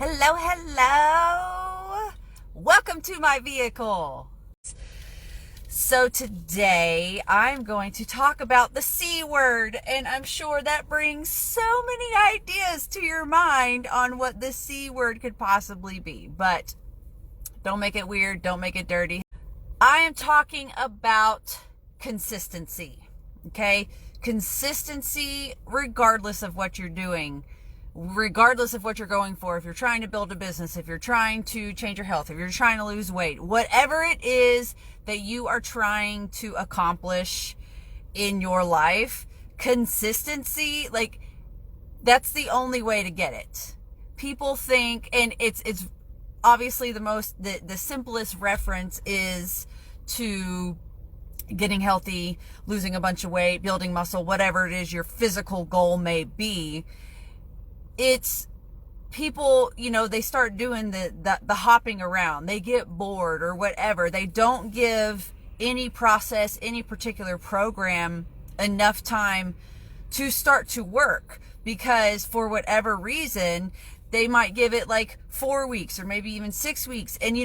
Hello, hello. Welcome to my vehicle. So today I'm going to talk about the C word, and I'm sure that brings so many ideas to your mind on what the C word could possibly be. But don't make it weird, don't make it dirty. I am talking about consistency, okay? Consistency regardless of what you're doing, regardless of what you're going for. If you're trying to build a business, if you're trying to change your health, if you're trying to lose weight, whatever it is that you are trying to accomplish in your life, consistency, like, that's the only way to get it. People think, and it's obviously the simplest reference is to getting healthy, losing a bunch of weight, building muscle, whatever it is your physical goal may be. It's people, they start doing the hopping around. They get bored or whatever. They don't give any process, any particular program enough time to start to work, because for whatever reason, they might give it like 4 weeks or maybe even 6 weeks. And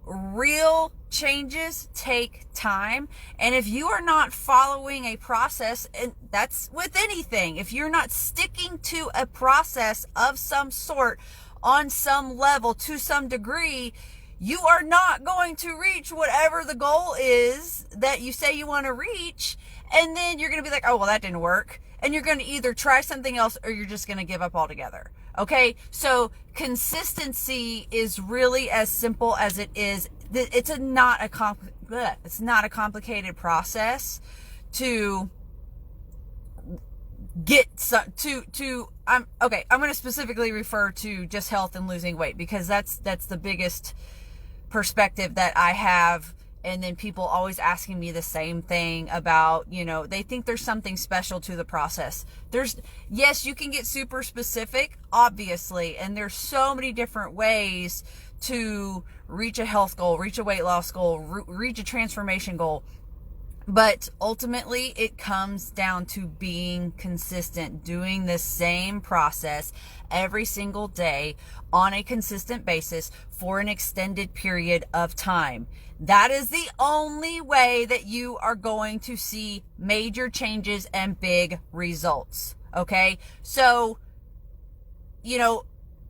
real changes take time. And if you are not following a process, and that's with anything, if you're not sticking to a process of some sort on some level to some degree, you are not going to reach whatever the goal is that you say you want to reach. And then you're going to be like, oh, well, that didn't work. And you're going to either try something else or you're just going to give up altogether. Okay, so consistency is really as simple as it is. It's not a complicated process to get I'm going to specifically refer to just health and losing weight, because that's the biggest perspective that I have. And then people always asking me the same thing about, they think there's something special to the process. Yes, you can get super specific, obviously, and there's so many different ways to reach a health goal, reach a weight loss goal, reach a transformation goal. But ultimately, it comes down to being consistent, doing the same process every single day on a consistent basis for an extended period of time. That is the only way that you are going to see major changes and big results. Okay? So,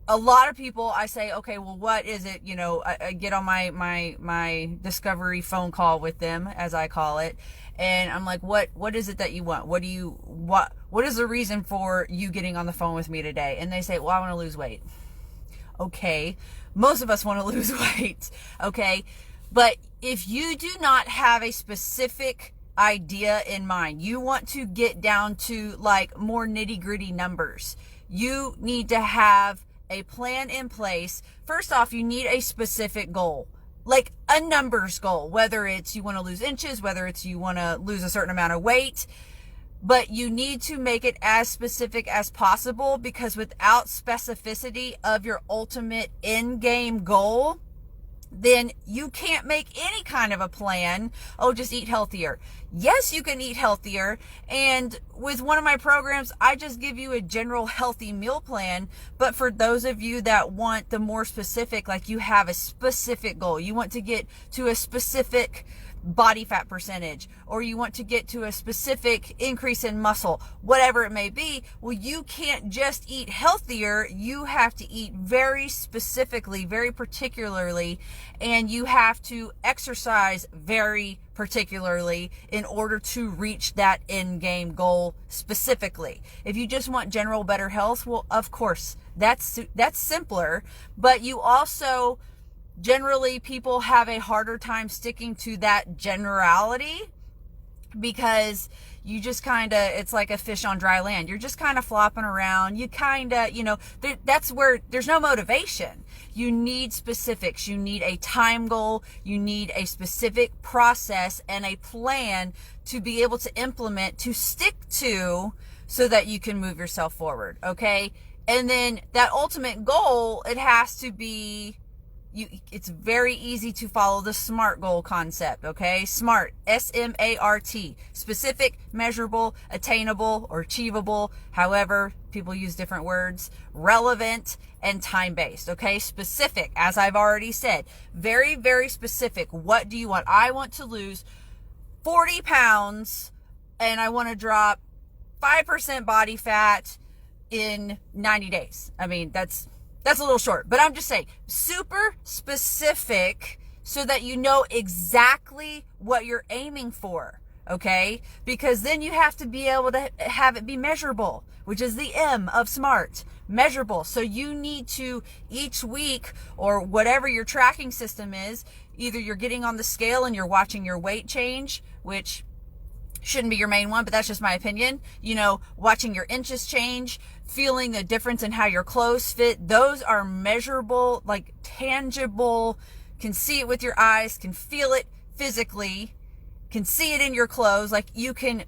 a lot of people, I say, okay, well, what is it? I get on my discovery phone call with them, as I call it. And I'm like, what is it that you want? What is the reason for you getting on the phone with me today? And they say, well, I want to lose weight. Okay. Most of us want to lose weight. Okay. But if you do not have a specific idea in mind, you want to get down to like more nitty-gritty numbers, you need to have a plan in place. First off, you need a specific goal, like a numbers goal, whether it's you want to lose inches, whether it's you want to lose a certain amount of weight. But you need to make it as specific as possible, because without specificity of your ultimate end game goal, then you can't make any kind of a plan. Oh, just eat healthier. Yes, you can eat healthier. And with one of my programs, I just give you a general healthy meal plan. But for those of you that want the more specific, like you have a specific goal, you want to get to a specific body fat percentage, or you want to get to a specific increase in muscle, whatever it may be, well, you can't just eat healthier. You have to eat very specifically, very particularly, and you have to exercise very particularly in order to reach that end game goal specifically. If you just want general better health, well, of course, that's simpler, but you also generally, people have a harder time sticking to that generality, because you just it's like a fish on dry land. You're just kind of flopping around. You that's where there's no motivation. You need specifics. You need a time goal. You need a specific process and a plan to be able to implement, to stick to, so that you can move yourself forward. Okay. And then that ultimate goal, it has to be it's very easy to follow the SMART goal concept, okay? SMART, S-M-A-R-T, specific, measurable, attainable, or achievable, however, people use different words, relevant, and time-based, okay? Specific, as I've already said, very, very specific. What do you want? I want to lose 40 pounds, and I want to drop 5% body fat in 90 days. I mean, that's a little short, but I'm just saying super specific so that you know exactly what you're aiming for, okay? Because then you have to be able to have it be measurable, which is the M of SMART, measurable. So you need to each week or whatever your tracking system is, either you're getting on the scale and you're watching your weight change, which shouldn't be your main one, but that's just my opinion. You know, watching your inches change, feeling the difference in how your clothes fit. Those are measurable, like tangible, can see it with your eyes, can feel it physically, can see it in your clothes. Like you can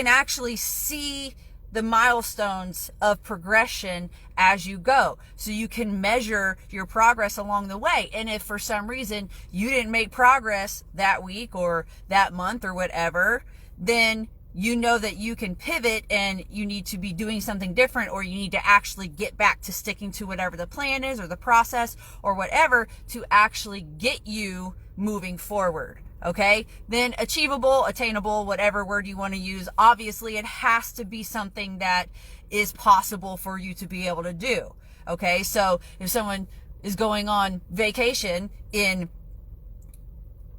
actually see the milestones of progression as you go. So you can measure your progress along the way. And if for some reason you didn't make progress that week or that month or whatever, then you know that you can pivot and you need to be doing something different, or you need to actually get back to sticking to whatever the plan is or the process or whatever to actually get you moving forward. Okay, then achievable, attainable, whatever word you want to use. Obviously, it has to be something that is possible for you to be able to do. Okay, so if someone is going on vacation in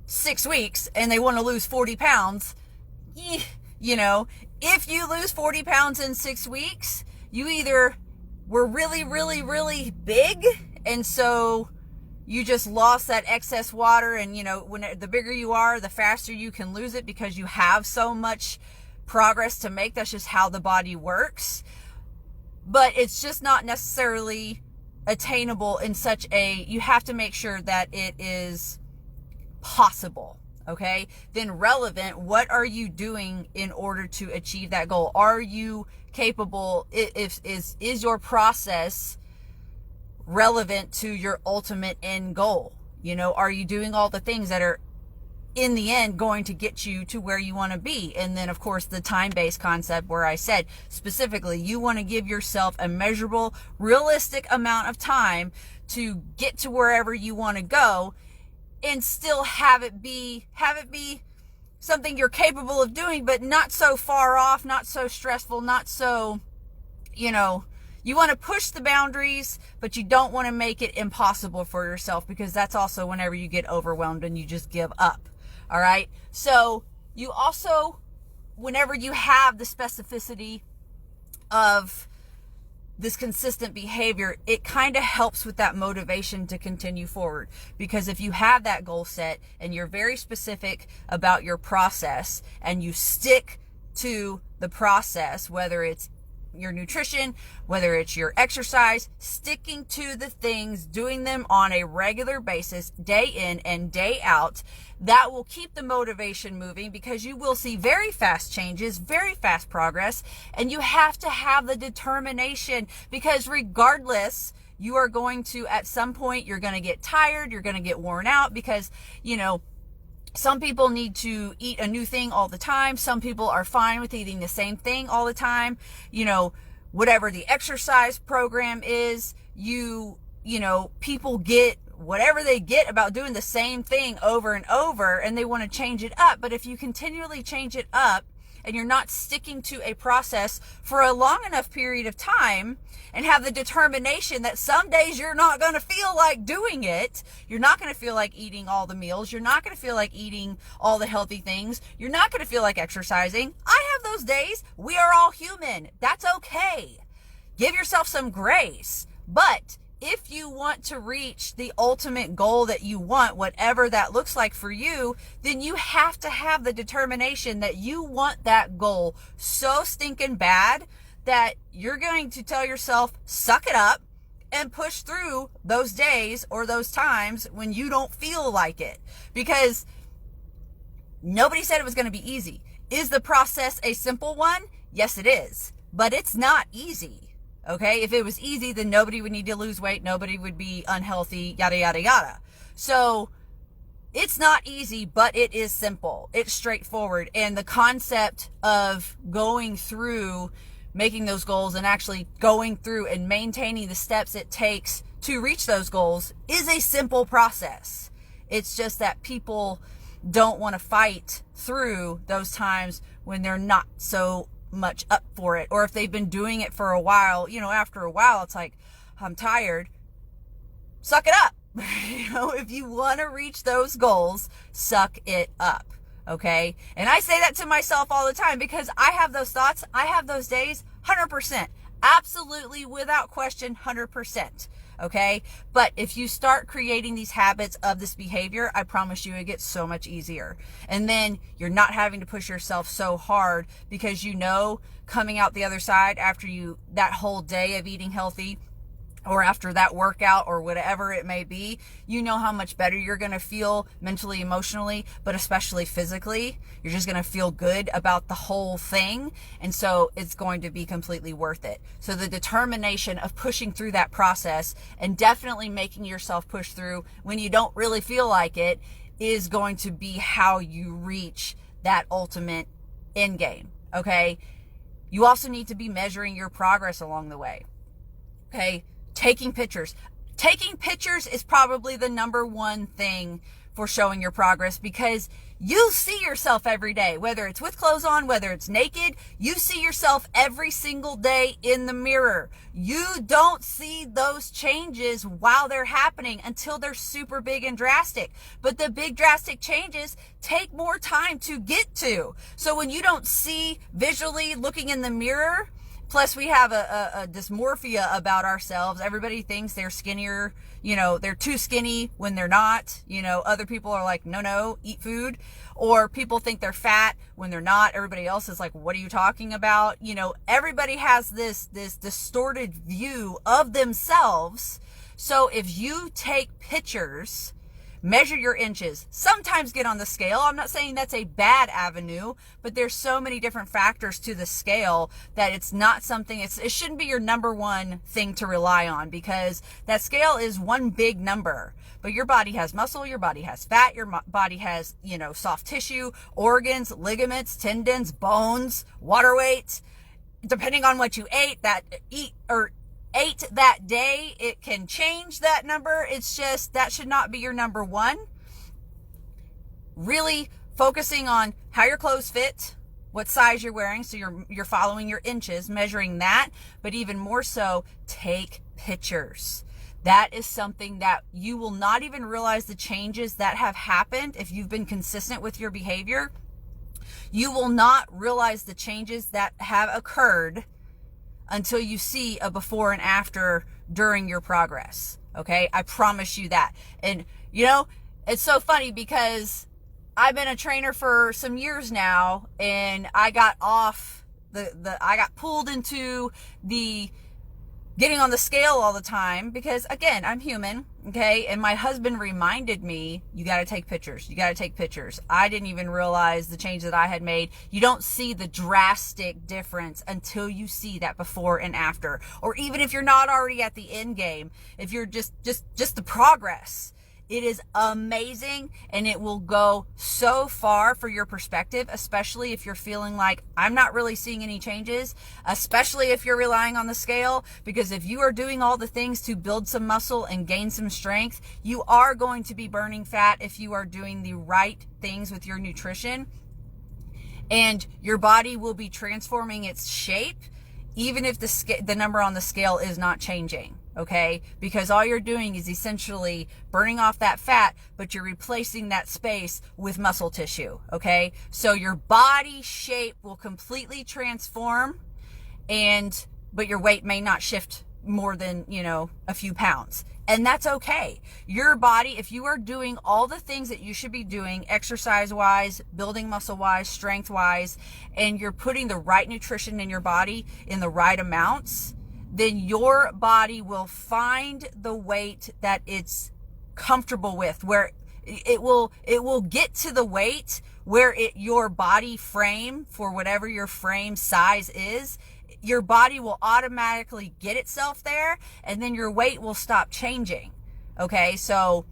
6 weeks and they want to lose 40 pounds, you know, if you lose 40 pounds in 6 weeks, you either were really, really, really big, and so you just lost that excess water, and you know, when the bigger you are, the faster you can lose it because you have so much progress to make. That's just how the body works. But it's just not necessarily attainable in such a, you have to make sure that it is possible. Okay, then relevant, what are you doing in order to achieve that goal? Are you capable, is your process relevant to your ultimate end goal? You know, are you doing all the things that are in the end going to get you to where you want to be? And then of course the time-based concept, where I said specifically you want to give yourself a measurable, realistic amount of time to get to wherever you want to go, and still have it be something you're capable of doing, but not so far off, not so stressful, not so, you know, you want to push the boundaries, but you don't want to make it impossible for yourself, because that's also whenever you get overwhelmed and you just give up. All right. So you also, whenever you have the specificity of this consistent behavior, it kind of helps with that motivation to continue forward. Because if you have that goal set and you're very specific about your process and you stick to the process, whether it's your nutrition, whether it's your exercise, sticking to the things, doing them on a regular basis, day in and day out, that will keep the motivation moving, because you will see very fast changes, very fast progress, and you have to have the determination, because regardless, you are going to, at some point, you're going to get tired, you're going to get worn out, because, you know, some people need to eat a new thing all the time. Some people are fine with eating the same thing all the time. You know, whatever the exercise program is, you know, people get whatever they get about doing the same thing over and over, and they want to change it up. But if you continually change it up and you're not sticking to a process for a long enough period of time, and have the determination that some days you're not going to feel like doing it, you're not going to feel like eating all the meals, you're not going to feel like eating all the healthy things, you're not going to feel like exercising. I have those days. We are all human. That's okay. Give yourself some grace. But if you want to reach the ultimate goal that you want, whatever that looks like for you, then you have to have the determination that you want that goal so stinking bad that you're going to tell yourself, suck it up and push through those days or those times when you don't feel like it. Because nobody said it was going to be easy. Is the process a simple one? Yes, it is. But it's not easy. Okay, if it was easy, then nobody would need to lose weight, nobody would be unhealthy, yada, yada, yada. So it's not easy, but it is simple. It's straightforward. And the concept of going through making those goals and actually going through and maintaining the steps it takes to reach those goals is a simple process. It's just that people don't want to fight through those times when they're not so much up for it, or if they've been doing it for a while. After a while it's like, I'm tired. Suck it up. If you want to reach those goals, suck it up. Okay. And I say that to myself all the time because I have those thoughts. I have those days 100%, absolutely, without question, 100%. Okay. But if you start creating these habits of this behavior, I promise you it gets so much easier. And then you're not having to push yourself so hard because coming out the other side after that whole day of eating healthy, or after that workout or whatever it may be, how much better you're going to feel mentally, emotionally, but especially physically. You're just going to feel good about the whole thing. And so it's going to be completely worth it. So the determination of pushing through that process and definitely making yourself push through when you don't really feel like it is going to be how you reach that ultimate end game. Okay. You also need to be measuring your progress along the way. Okay. Taking pictures is probably the number one thing for showing your progress, because you see yourself every day, whether it's with clothes on, whether it's naked. You see yourself every single day in the mirror. You don't see those changes while they're happening until they're super big and drastic. But the big drastic changes take more time to get to. So when you don't see visually looking in the mirror, plus we have a dysmorphia about ourselves. Everybody thinks they're skinnier, they're too skinny when they're not. Other people are like, no, eat food. Or people think they're fat when they're not. Everybody else is like, what are you talking about? Everybody has this distorted view of themselves. So if you take pictures, measure your inches, sometimes get on the scale. I'm not saying that's a bad avenue, but there's so many different factors to the scale that it's not something, it shouldn't be your number one thing to rely on, because that scale is one big number. But your body has muscle, your body has fat, your body has, soft tissue, organs, ligaments, tendons, bones, water weight. Depending on what you ate that day, it can change that number. It's just, that should not be your number one. Really focusing on how your clothes fit, what size you're wearing, so you're following your inches, measuring that. But even more so, take pictures. That is something that you will not even realize the changes that have happened if you've been consistent with your behavior. You will not realize the changes that have occurred until you see a before and after during your progress. Okay. I promise you that. And it's so funny because I've been a trainer for some years now, and I got off I got pulled into the getting on the scale all the time because, again, I'm human. Okay. And my husband reminded me, you got to take pictures. You got to take pictures. I didn't even realize the change that I had made. You don't see the drastic difference until you see that before and after. Or even if you're not already at the end game, if you're just the progress, it is amazing, and it will go so far for your perspective, especially if you're feeling like I'm not really seeing any changes, especially if you're relying on the scale, because if you are doing all the things to build some muscle and gain some strength, you are going to be burning fat if you are doing the right things with your nutrition, and your body will be transforming its shape, even if the number on the scale is not changing. Okay, because all you're doing is essentially burning off that fat, but you're replacing that space with muscle tissue. Okay, so your body shape will completely transform, but your weight may not shift more than, a few pounds. And that's okay. Your body, if you are doing all the things that you should be doing, exercise wise, building muscle wise, strength wise, and you're putting the right nutrition in your body in the right amounts, then your body will find the weight that it's comfortable with, where it will get to the weight where your body frame, for whatever your frame size is, your body will automatically get itself there, and then your weight will stop changing. Okay, so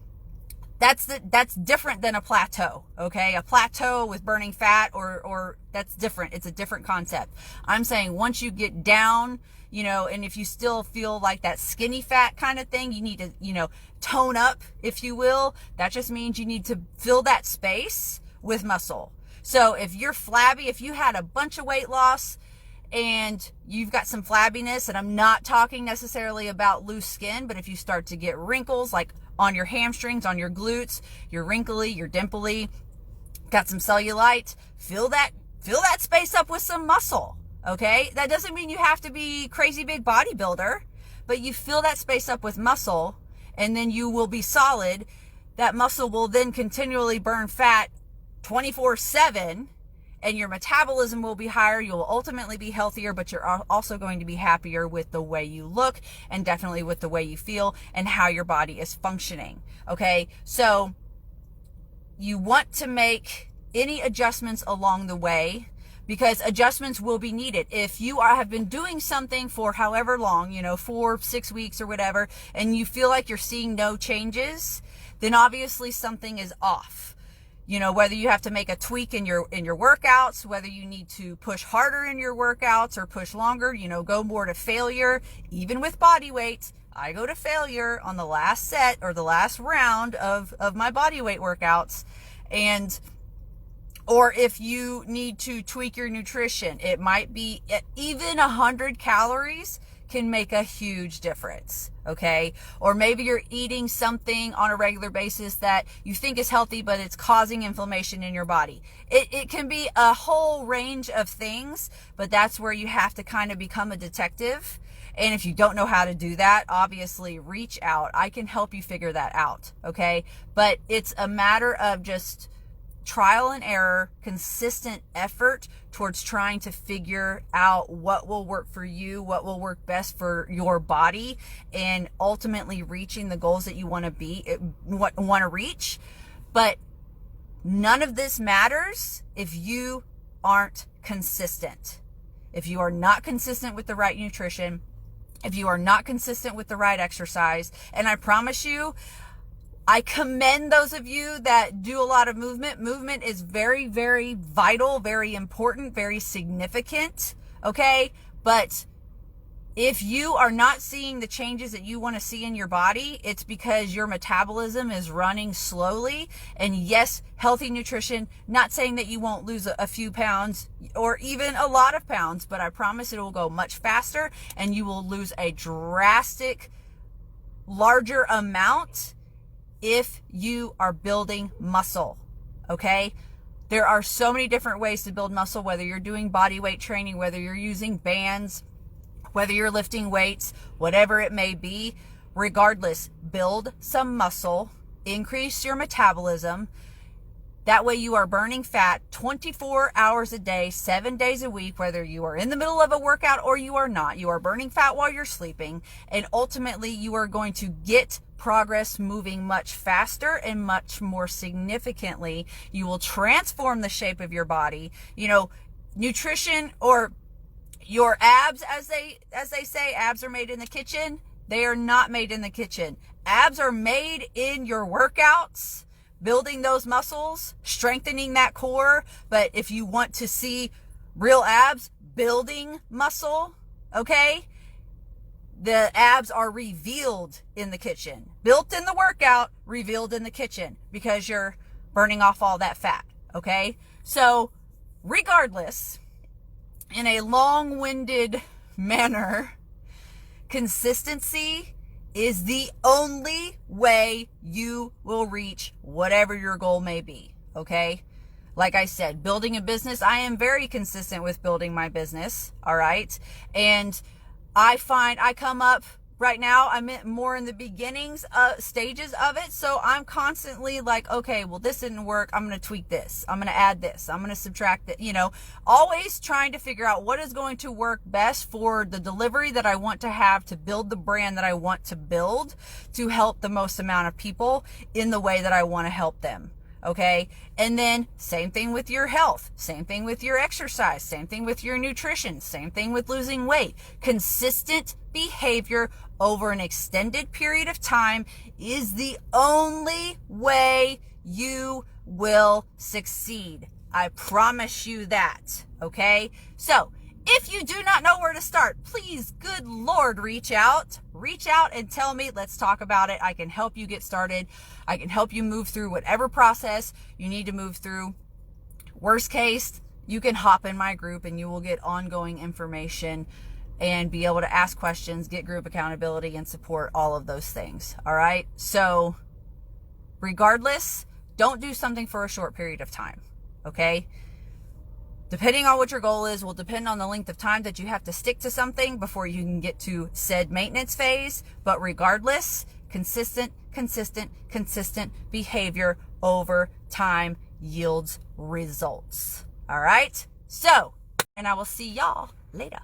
that's different than a plateau. Okay, a plateau with burning fat, or that's different. It's a different concept. I'm saying once you get down, and if you still feel like that skinny fat kind of thing, you need to, tone up, if you will. That just means you need to fill that space with muscle. So if you're flabby, if you had a bunch of weight loss and you've got some flabbiness, and I'm not talking necessarily about loose skin, but if you start to get wrinkles like on your hamstrings, on your glutes, you're wrinkly, you're dimply, got some cellulite, fill that space up with some muscle. Okay, that doesn't mean you have to be crazy big bodybuilder, but you fill that space up with muscle, and then you will be solid. That muscle will then continually burn fat 24/7, and your metabolism will be higher. You'll ultimately be healthier, but you're also going to be happier with the way you look, and definitely with the way you feel and how your body is functioning. Okay, so you want to make any adjustments along the way, because adjustments will be needed. If you have been doing something for however long, 4-6 weeks or whatever, and you feel like you're seeing no changes, then obviously something is off. Whether you have to make a tweak in your workouts, whether you need to push harder in your workouts or push longer, go more to failure. Even with body weight, I go to failure on the last set or the last round of my body weight workouts. Or if you need to tweak your nutrition, it might be even 100 calories can make a huge difference. Okay, or maybe you're eating something on a regular basis that you think is healthy, but it's causing inflammation in your body. It can be a whole range of things, but that's where you have to kind of become a detective. And if you don't know how to do that, obviously reach out. I can help you figure that out. Okay, but it's a matter of just trial and error, consistent effort towards trying to figure out what will work for you, what will work best for your body, and ultimately reaching the goals that you want to reach. But none of this matters if you aren't consistent. If you are not consistent with the right nutrition, if you are not consistent with the right exercise, and I promise you, I commend those of you that do a lot of movement. Movement is very, very vital, very important, very significant, okay? But if you are not seeing the changes that you want to see in your body, it's because your metabolism is running slowly. And yes, healthy nutrition, not saying that you won't lose a few pounds or even a lot of pounds, but I promise it will go much faster and you will lose a drastic, larger amount if you are building muscle. Okay, there are so many different ways to build muscle, whether you're doing body weight training, whether you're using bands, whether you're lifting weights, whatever it may be. Regardless, build some muscle, increase your metabolism. That way you are burning fat 24 hours a day, 7 days a week, whether you are in the middle of a workout or you are not. You are burning fat while you're sleeping, and ultimately you are going to get progress moving much faster and much more significantly. You will transform the shape of your body. Nutrition, or your abs, as they say, abs are made in the kitchen. They are not made in the kitchen. Abs are made in your workouts, building those muscles, strengthening that core. But if you want to see real abs, building muscle, okay, the abs are revealed in the kitchen. Built in the workout, revealed in the kitchen, because you're burning off all that fat, okay? So regardless, in a long-winded manner, consistency is the only way you will reach whatever your goal may be, okay? Like I said, building a business, I am very consistent with building my business, all right? And I find I come up right now, I'm more in the beginnings stages of it. So I'm constantly like, okay, well, this didn't work. I'm going to tweak this. I'm going to add this. I'm going to subtract it. Always trying to figure out what is going to work best for the delivery that I want to have, to build the brand that I want to build, to help the most amount of people in the way that I want to help them. Okay. And then same thing with your health, same thing with your exercise, same thing with your nutrition, same thing with losing weight. Consistent behavior over an extended period of time is the only way you will succeed. I promise you that. Okay. So if you do not know where to start, please, good Lord, reach out and tell me. Let's talk about it. I can help you get started. I can help you move through whatever process you need to move through. Worst case, you can hop in my group and you will get ongoing information and be able to ask questions, get group accountability and support, all of those things. All right. So regardless, don't do something for a short period of time. Okay. Depending on what your goal is will depend on the length of time that you have to stick to something before you can get to said maintenance phase. But regardless, consistent behavior over time yields results. All right. So, and I will see y'all later.